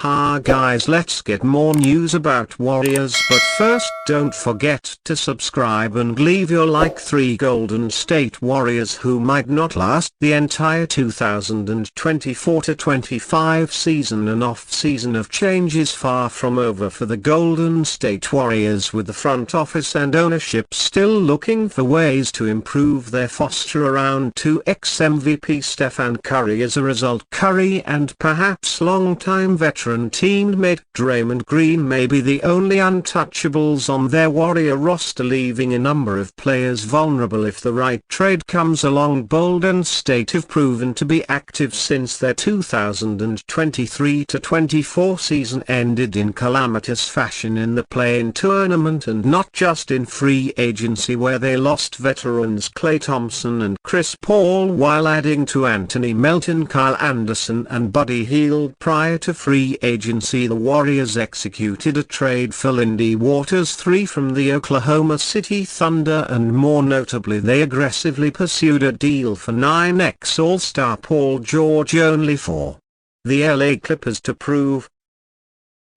Ha guys, let's get more news about Warriors, but first don't forget to subscribe and leave your like. 3 Golden State Warriors who might not last the entire 2024-25 season. An off-season of change is far from over for the Golden State Warriors, with the front office and ownership still looking for ways to improve their roster around 2x MVP Stephen Curry. As a result, Curry and perhaps long-time veteran teammate Draymond Green may be the only untouchables on their Warrior roster, leaving a number of players vulnerable if the right trade comes along. Golden State have proven to be active since their 2023-24 season ended in calamitous fashion in the play-in tournament, and not just in free agency, where they lost veterans Klay Thompson and Chris Paul while adding to Anthony Melton, Kyle Anderson and Buddy Hield. Prior to free agency, the Warriors executed a trade for Lindy Waters III from the Oklahoma City Thunder, and more notably they aggressively pursued a deal for 9x All-Star Paul George, only for the LA Clippers to prove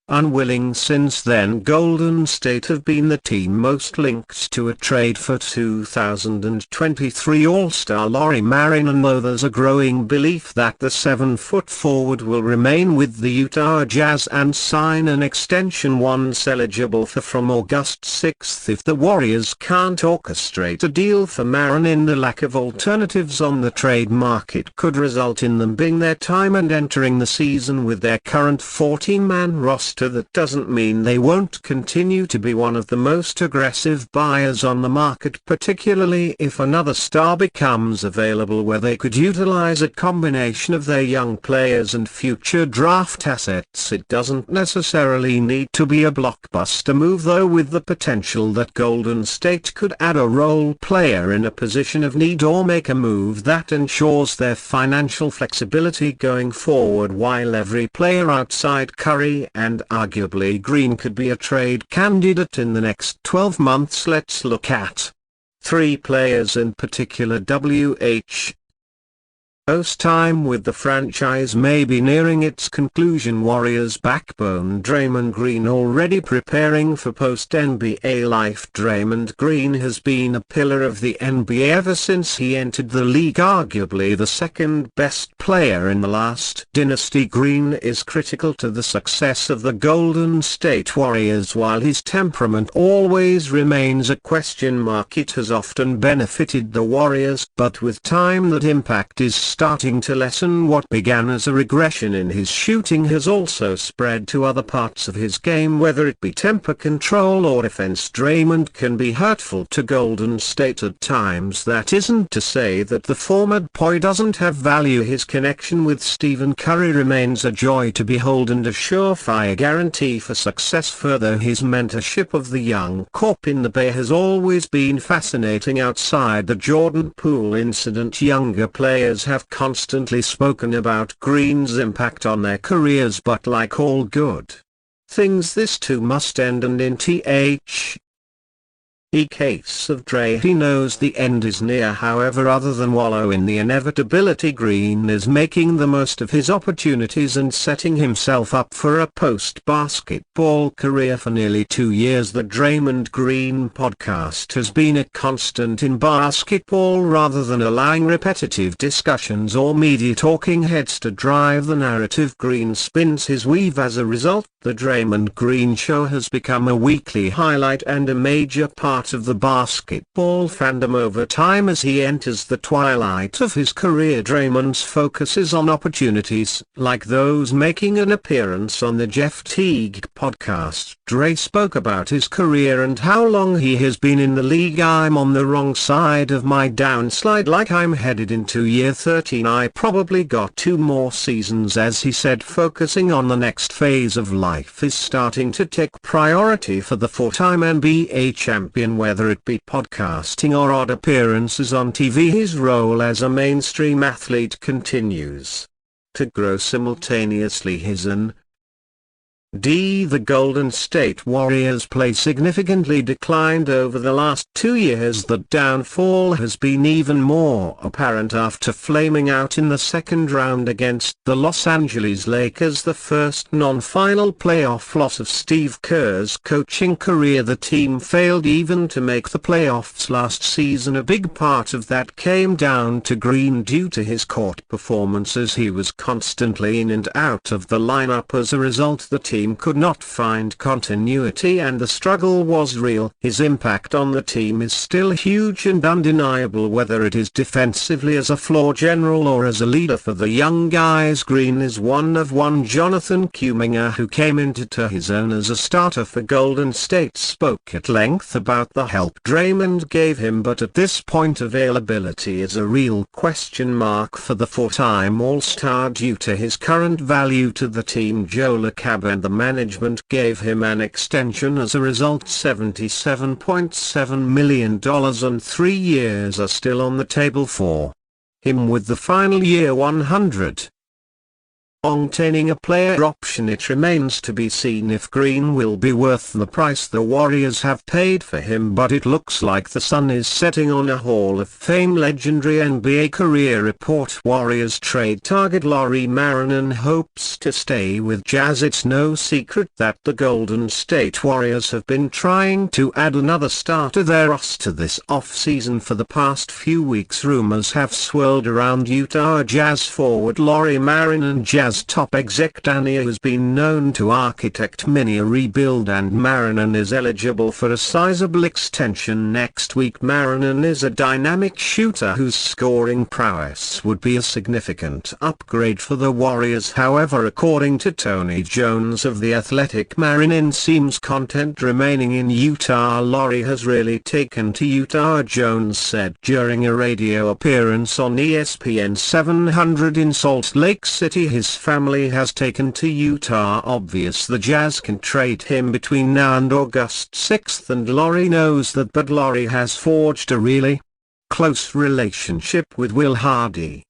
unwilling. Since then, Golden State have been the team most linked to a trade for 2023 All-Star Lauri Markkanen, though there's a growing belief that the 7-foot forward will remain with the Utah Jazz and sign an extension once eligible from August 6 if the Warriors can't orchestrate a deal for Markkanen. The lack of alternatives on the trade market could result in them being their time and entering the season with their current 14-man roster. That doesn't mean they won't continue to be one of the most aggressive buyers on the market, particularly if another star becomes available where they could utilize a combination of their young players and future draft assets. It doesn't necessarily need to be a blockbuster move, though, with the potential that Golden State could add a role player in a position of need or make a move that ensures their financial flexibility going forward. While every player outside Curry and arguably Green could be a trade candidate in the next 12 months, let's look at 3 players in particular. Post time with the franchise may be nearing its conclusion. Warriors backbone Draymond Green already preparing for post-NBA life. Draymond Green has been a pillar of the NBA ever since he entered the league, arguably the second best player in the last dynasty. Green is critical to the success of the Golden State Warriors. While his temperament always remains a question mark, it has often benefited the Warriors, but with time that impact is starting to lessen. What began as a regression in his shooting has also spread to other parts of his game, whether it be temper control or defense. Draymond can be hurtful to Golden State at times. That isn't to say that the former boy doesn't have value. His connection with Stephen Curry remains a joy to behold and a surefire guarantee for success. Further, his mentorship of the young corp in the Bay has always been fascinating. Outside the Jordan Poole incident, younger players have constantly spoken about Green's impact on their careers, but like all good things, this too must end, and in case of Dre, he knows the end is near. However, other than wallow in the inevitability, Green is making the most of his opportunities and setting himself up for a post-basketball career. For nearly 2 years, the Draymond Green podcast has been a constant in basketball, rather than allowing repetitive discussions or media talking heads to drive the narrative. Green spins his weave. As a result, the Draymond Green Show has become a weekly highlight and a major part of the basketball fandom over time. As he enters the twilight of his career, Draymond's focus is on opportunities like those making an appearance on the Jeff Teague podcast. Dre spoke about his career and how long he has been in the league. "I'm on the wrong side of my downslide, like I'm headed into year 13. I probably got 2 more seasons," as he said. Focusing on the next phase of life is starting to take priority for the 4-time NBA champion, whether it be podcasting or odd appearances on TV. His role as a mainstream athlete continues to grow simultaneously. His The Golden State Warriors play significantly declined over the last 2 years. The downfall has been even more apparent after flaming out in the second round against the Los Angeles Lakers, the first non-final playoff loss of Steve Kerr's coaching career. The team failed even to make the playoffs last season. A big part of that came down to Green due to his court performances. He was constantly in and out of the lineup. As a result, the team could not find continuity and the struggle was real. His impact on the team is still huge and undeniable, whether it is defensively as a floor general or as a leader for the young guys. Green is one of one. Jonathan Kuminga, who came into his own as a starter for Golden State, spoke at length about the help Draymond gave him, but at this point availability is a real question mark for the four-time All-Star due to his current value to the team. Joe LaCab and the management gave him an extension. As a result, $77.7 million and 3 years are still on the table for him, with the final year $100. Obtaining a player option. It remains to be seen if Green will be worth the price the Warriors have paid for him, but it looks like the sun is setting on a Hall of Fame legendary. NBA career report. Warriors trade target Lauri Markkanen hopes to stay with Jazz. It's no secret that the Golden State Warriors have been trying to add another star to their roster this offseason. For the past few weeks, rumors have swirled around Utah Jazz forward Lauri Markkanen. Jazz top exec Danny has been known to architect many a rebuild, and Markkanen is eligible for a sizable extension next week. Markkanen is a dynamic shooter whose scoring prowess would be a significant upgrade for the Warriors. However, according to Tony Jones of The Athletic, Markkanen seems content remaining in Utah. Lauri has really taken to Utah, Jones said during a radio appearance on ESPN 700 in Salt Lake City. His family has taken to Utah. Obvious the Jazz can trade him between now and August 6th, and Lauri knows that, but Lauri has forged a really close relationship with Will Hardy.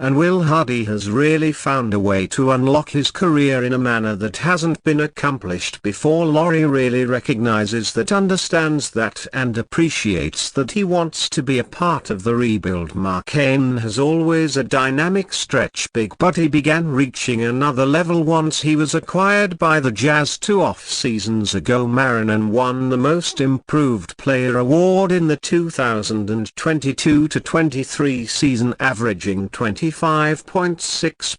And Will Hardy has really found a way to unlock his career in a manner that hasn't been accomplished before. Lauri really recognizes that, understands that, and appreciates that. He wants to be a part of the rebuild. Markkanen has always a dynamic stretch big, but he began reaching another level once he was acquired by the Jazz 2 off-seasons ago. Markkanen won the Most Improved Player award in the 2022-23 season, averaging 25.6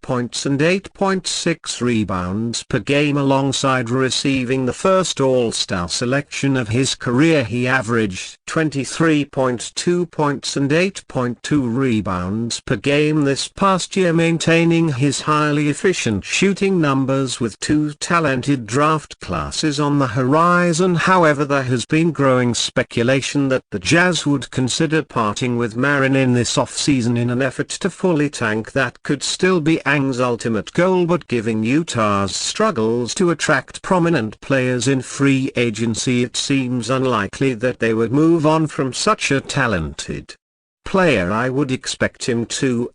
points and 8.6 rebounds per game. Alongside receiving the first All-Star selection of his career, he averaged 23.2 points and 8.2 rebounds per game this past year, maintaining his highly efficient shooting numbers with 2 talented draft classes on the horizon. However, there has been growing speculation that the Jazz would consider parting with Markkanen this offseason in an effort to fully tank. That could still be Ang's ultimate goal, but given Utah's struggles to attract prominent players in free agency, it seems unlikely that they would move on from such a talented player. I would expect him to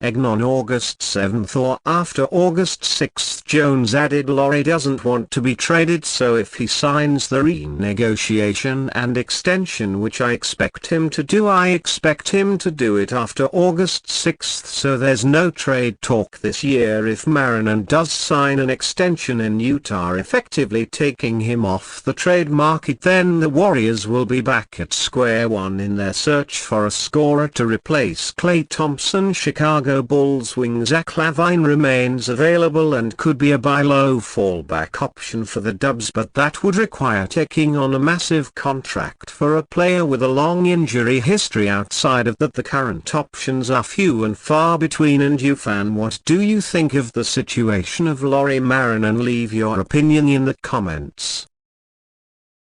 on August 7th or after August 6th. Jones added Lauri doesn't want to be traded, so if he signs the renegotiation and extension, which I expect him to do, I expect him to do it after August 6th, so there's no trade talk this year. If Markkanen does sign an extension in Utah, effectively taking him off the trade market, then the Warriors will be back at square one in their search for a scorer to replace Klay Thompson. Chicago Bulls wing Zach LaVine remains available and could be a buy low fallback option for the Dubs, but that would require taking on a massive contract for a player with a long injury history. Outside of that, the current options are few and far between. And you fan, what do you think of the situation of Lauri Markkanen? Leave your opinion in the comments.